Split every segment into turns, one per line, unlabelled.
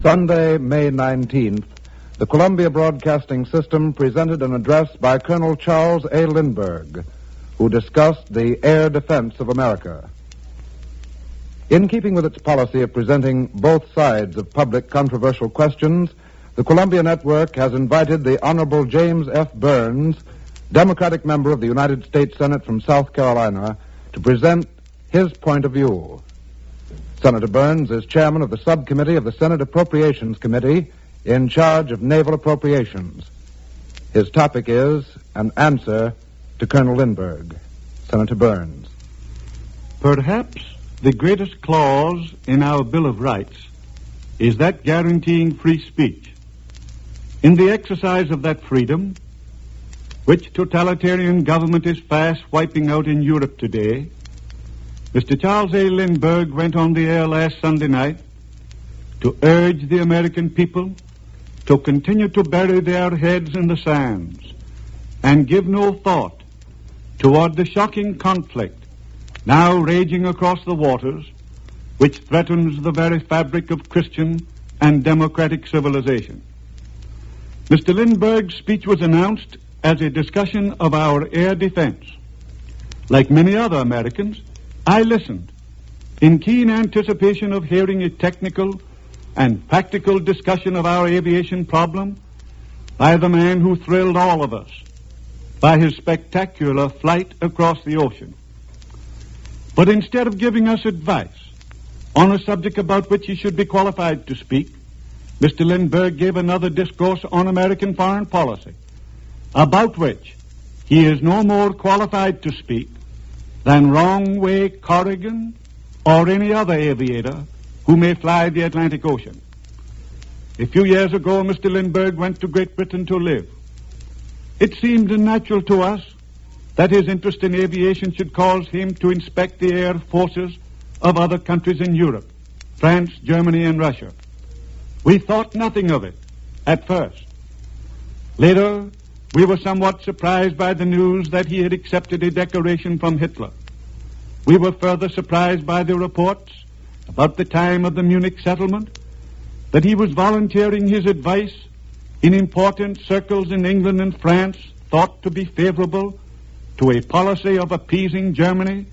Sunday, May 19th, the Columbia Broadcasting System presented an address by Colonel Charles A. Lindbergh, who discussed the air defense of America. In keeping with its policy of presenting both sides of public controversial questions, the Columbia Network has invited the Honorable James F. Byrnes, Democratic member of the United States Senate from South Carolina, to present his point of view. Senator Byrnes is chairman of the subcommittee of the Senate Appropriations Committee in charge of naval appropriations. His topic is an answer to Colonel Lindbergh. Senator Byrnes.
Perhaps the greatest clause in our Bill of Rights is that guaranteeing free speech. In the exercise of that freedom, which totalitarian government is fast wiping out in Europe today, Mr. Charles A. Lindbergh went on the air last Sunday night to urge the American people to continue to bury their heads in the sands and give no thought toward the shocking conflict now raging across the waters, which threatens the very fabric of Christian and democratic civilization. Mr. Lindbergh's speech was announced as a discussion of our air defense. Like many other Americans, I listened in keen anticipation of hearing a technical and practical discussion of our aviation problem by the man who thrilled all of us by his spectacular flight across the ocean. But instead of giving us advice on a subject about which he should be qualified to speak, Mr. Lindbergh gave another discourse on American foreign policy, about which he is no more qualified to speak than Wrong-Way Corrigan or any other aviator who may fly the Atlantic Ocean. A few years ago, Mr. Lindbergh went to Great Britain to live. It seemed natural to us that his interest in aviation should cause him to inspect the air forces of other countries in Europe, France, Germany, and Russia. We thought nothing of it at first. Later, we were somewhat surprised by the news that he had accepted a decoration from Hitler. We were further surprised by the reports about the time of the Munich settlement that he was volunteering his advice in important circles in England and France thought to be favorable to a policy of appeasing Germany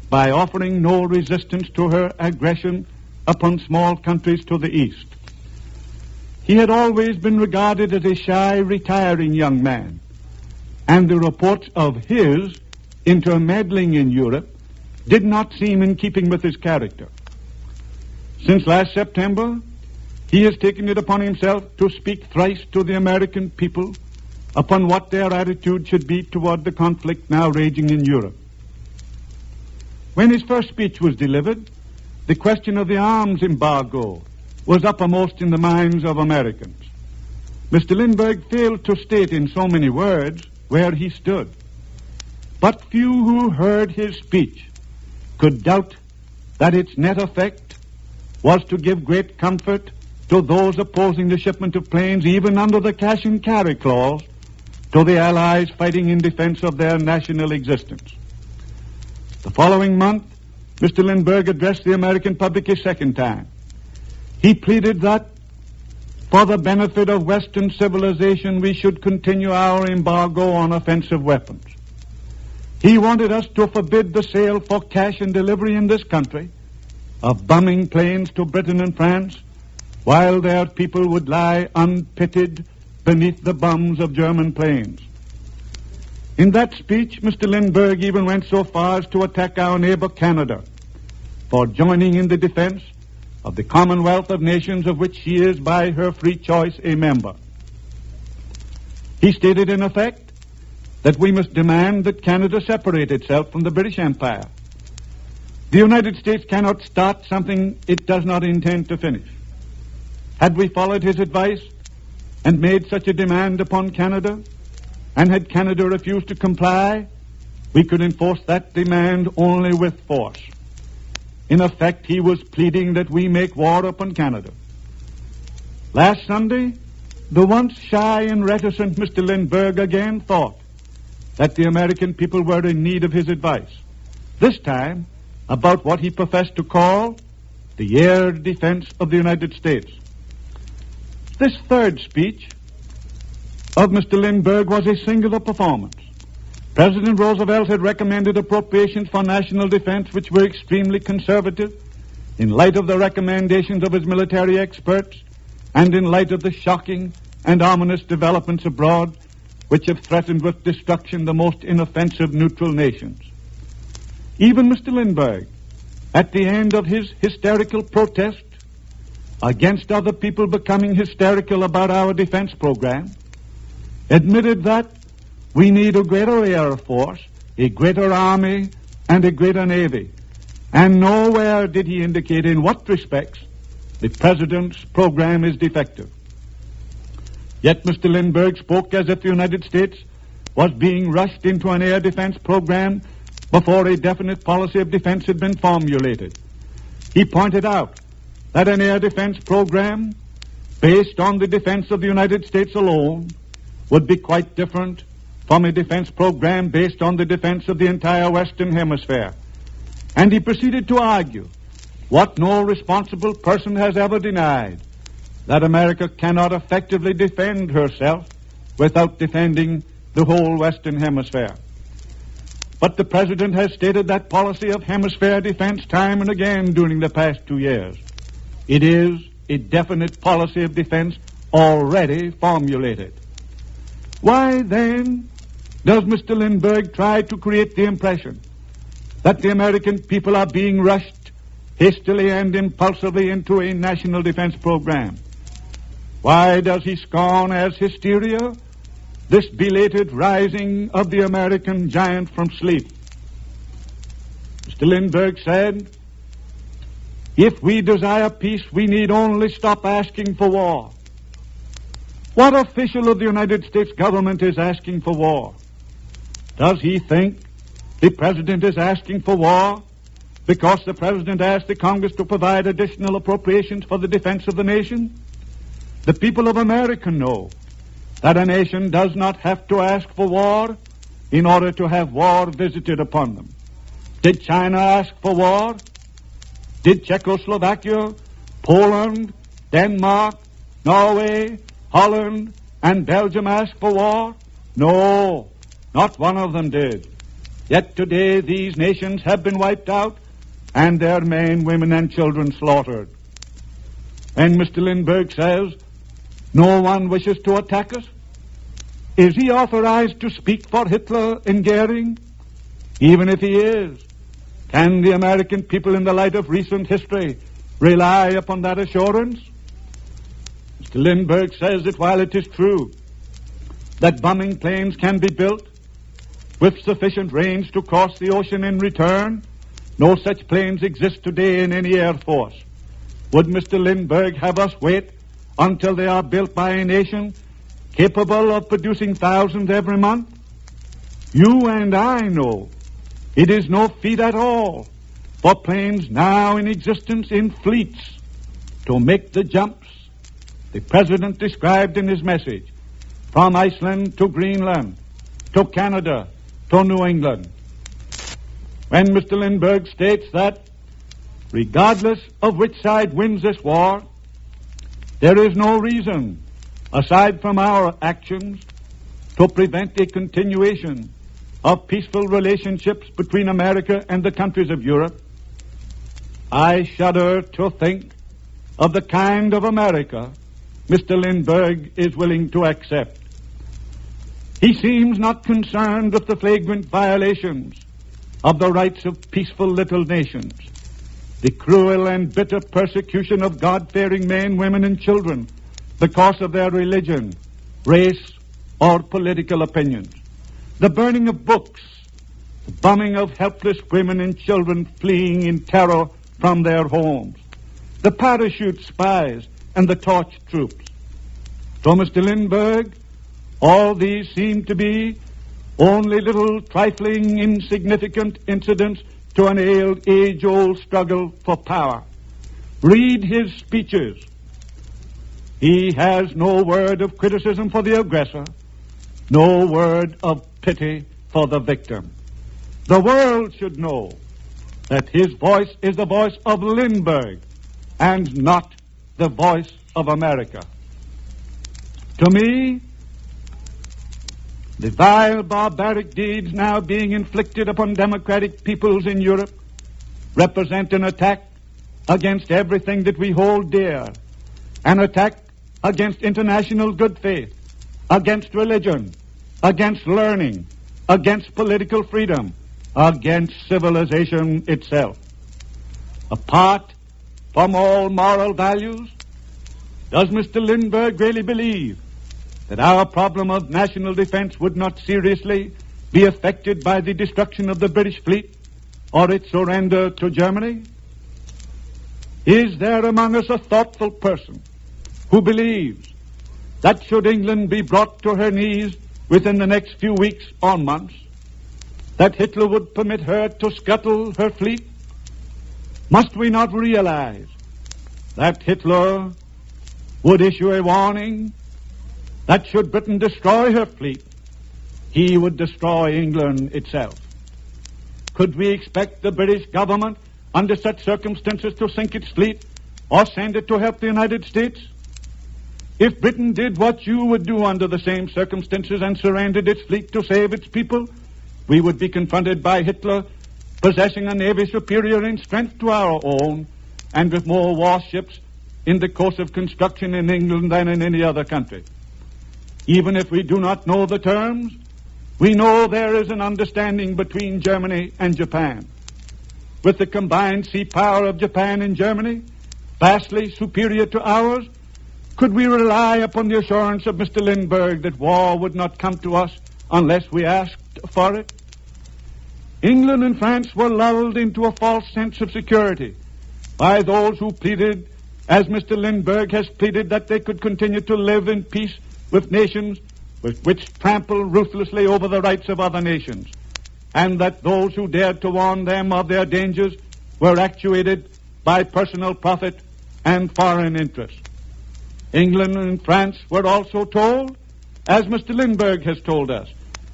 by offering no resistance to her aggression upon small countries to the east. He had always been regarded as a shy, retiring young man, and the reports of his intermeddling in Europe did not seem in keeping with his character. Since last September, he has taken it upon himself to speak thrice to the American people upon what their attitude should be toward the conflict now raging in Europe. When his first speech was delivered, the question of the arms embargo was uppermost in the minds of Americans. Mr. Lindbergh failed to state in so many words where he stood, but few who heard his speech could doubt that its net effect was to give great comfort to those opposing the shipment of planes, even under the cash and carry clause, to the Allies fighting in defense of their national existence. The following month, Mr. Lindbergh addressed the American public a second time. He pleaded that for the benefit of Western civilization, we should continue our embargo on offensive weapons. He wanted us to forbid the sale for cash and delivery in this country of bombing planes to Britain and France, while their people would lie unpitied beneath the bombs of German planes. In that speech, Mr. Lindbergh even went so far as to attack our neighbor Canada for joining in the defense of the Commonwealth of Nations of which she is by her free choice a member. He stated in effect that we must demand that Canada separate itself from the British Empire. The United States cannot start something it does not intend to finish. Had we followed his advice and made such a demand upon Canada, and had Canada refused to comply, we could enforce that demand only with force. In effect, he was pleading that we make war upon Canada. Last Sunday, the once shy and reticent Mr. Lindbergh again thought that the American people were in need of his advice, this time about what he professed to call the air defense of the United States. This third speech of Mr. Lindbergh was a singular performance. President Roosevelt had recommended appropriations for national defense which were extremely conservative in light of the recommendations of his military experts and in light of the shocking and ominous developments abroad which have threatened with destruction the most inoffensive neutral nations. Even Mr. Lindbergh, at the end of his hysterical protest against other people becoming hysterical about our defense program, admitted that we need a greater air force, a greater army, and a greater navy. And nowhere did he indicate in what respects the president's program is defective. Yet Mr. Lindbergh spoke as if the United States was being rushed into an air defense program before a definite policy of defense had been formulated. He pointed out that an air defense program based on the defense of the United States alone would be quite different from a defense program based on the defense of the entire Western Hemisphere. And he proceeded to argue what no responsible person has ever denied, that America cannot effectively defend herself without defending the whole Western Hemisphere. But the President has stated that policy of hemisphere defense time and again during the past 2 years. It is a definite policy of defense already formulated. Why, then, does Mr. Lindbergh try to create the impression that the American people are being rushed hastily and impulsively into a national defense program? Why does he scorn as hysteria this belated rising of the American giant from sleep? Mr. Lindbergh said, if we desire peace, we need only stop asking for war. What official of the United States government is asking for war? Does he think the President is asking for war because the President asked the Congress to provide additional appropriations for the defense of the nation? The people of America know that a nation does not have to ask for war in order to have war visited upon them. Did China ask for war? Did Czechoslovakia, Poland, Denmark, Norway, Holland, and Belgium ask for war? No, not one of them did. Yet today these nations have been wiped out and their men, women, and children slaughtered. And Mr. Lindbergh says, no one wishes to attack us. Is he authorized to speak for Hitler and Goering? Even if he is, can the American people in the light of recent history rely upon that assurance? Mr. Lindbergh says that while it is true that bombing planes can be built with sufficient range to cross the ocean in return, no such planes exist today in any air force. Would Mr. Lindbergh have us wait until they are built by a nation capable of producing thousands every month? You and I know it is no feat at all for planes now in existence in fleets to make the jumps the President described in his message from Iceland to Greenland, to Canada, to New England. When Mr. Lindbergh states that, regardless of which side wins this war, there is no reason, aside from our actions, to prevent a continuation of peaceful relationships between America and the countries of Europe, I shudder to think of the kind of America Mr. Lindbergh is willing to accept. He seems not concerned with the flagrant violations of the rights of peaceful little nations, the cruel and bitter persecution of God-fearing men, women, and children because of their religion, race, or political opinions, the burning of books, the bombing of helpless women and children fleeing in terror from their homes, the parachute spies, and the torch troops. To Mr. Lindbergh, all these seem to be only little trifling, insignificant incidents to an age-old struggle for power. Read his speeches. He has no word of criticism for the aggressor, no word of pity for the victim. The world should know that his voice is the voice of Lindbergh and not the voice of America. To me, the vile barbaric deeds now being inflicted upon democratic peoples in Europe represent an attack against everything that we hold dear, an attack against international good faith, against religion, against learning, against political freedom, against civilization itself. Apart from all moral values, does Mr. Lindbergh really believe that our problem of national defense would not seriously be affected by the destruction of the British fleet or its surrender to Germany? Is there among us a thoughtful person who believes that should England be brought to her knees within the next few weeks or months, that Hitler would permit her to scuttle her fleet? Must we not realize that Hitler would issue a warning that should Britain destroy her fleet, he would destroy England itself? Could we expect the British government under such circumstances to sink its fleet or send it to help the United States? If Britain did what you would do under the same circumstances and surrendered its fleet to save its people, we would be confronted by Hitler possessing a navy superior in strength to our own and with more warships in the course of construction in England than in any other country. Even if we do not know the terms, we know there is an understanding between Germany and Japan. With the combined sea power of Japan and Germany, vastly superior to ours, could we rely upon the assurance of Mr. Lindbergh that war would not come to us unless we asked for it? England and France were lulled into a false sense of security by those who pleaded, as Mr. Lindbergh has pleaded, that they could continue to live in peace with nations which trample ruthlessly over the rights of other nations, and that those who dared to warn them of their dangers were actuated by personal profit and foreign interest. England and France were also told, as Mr. Lindbergh has told us,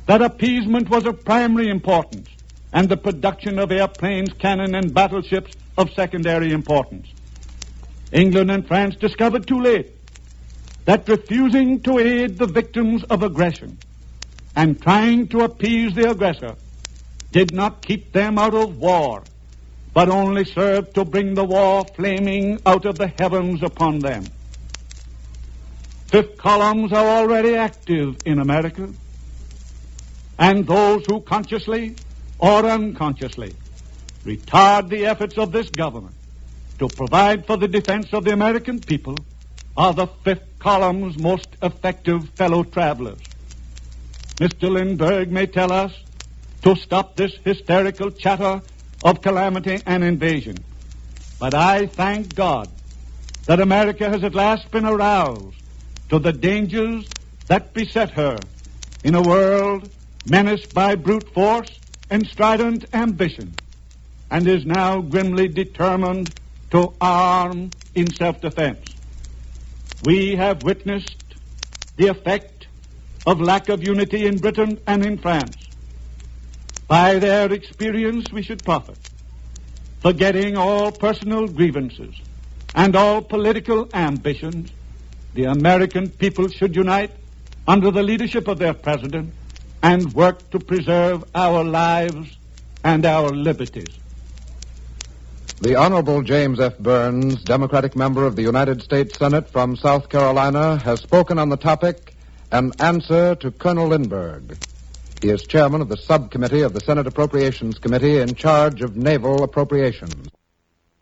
that appeasement was of primary importance and the production of airplanes, cannon, and battleships of secondary importance. England and France discovered too late that refusing to aid the victims of aggression and trying to appease the aggressor did not keep them out of war, but only served to bring the war flaming out of the heavens upon them. Fifth columns are already active in America, and those who consciously or unconsciously retard the efforts of this government to provide for the defense of the American people are the fifth column's most effective fellow travelers. Mr. Lindbergh may tell us to stop this hysterical chatter of calamity and invasion, but I thank God that America has at last been aroused to the dangers that beset her in a world menaced by brute force and strident ambition, and is now grimly determined to arm in self-defense. We have witnessed the effect of lack of unity in Britain and in France. By their experience we should profit, forgetting all personal grievances and all political ambitions. The American people should unite under the leadership of their president and work to preserve our lives and our liberties.
The Honorable James F. Byrnes, Democratic member of the United States Senate from South Carolina, has spoken on the topic, An Answer to Colonel Lindbergh. He is chairman of the subcommittee of the Senate Appropriations Committee in charge of naval appropriations.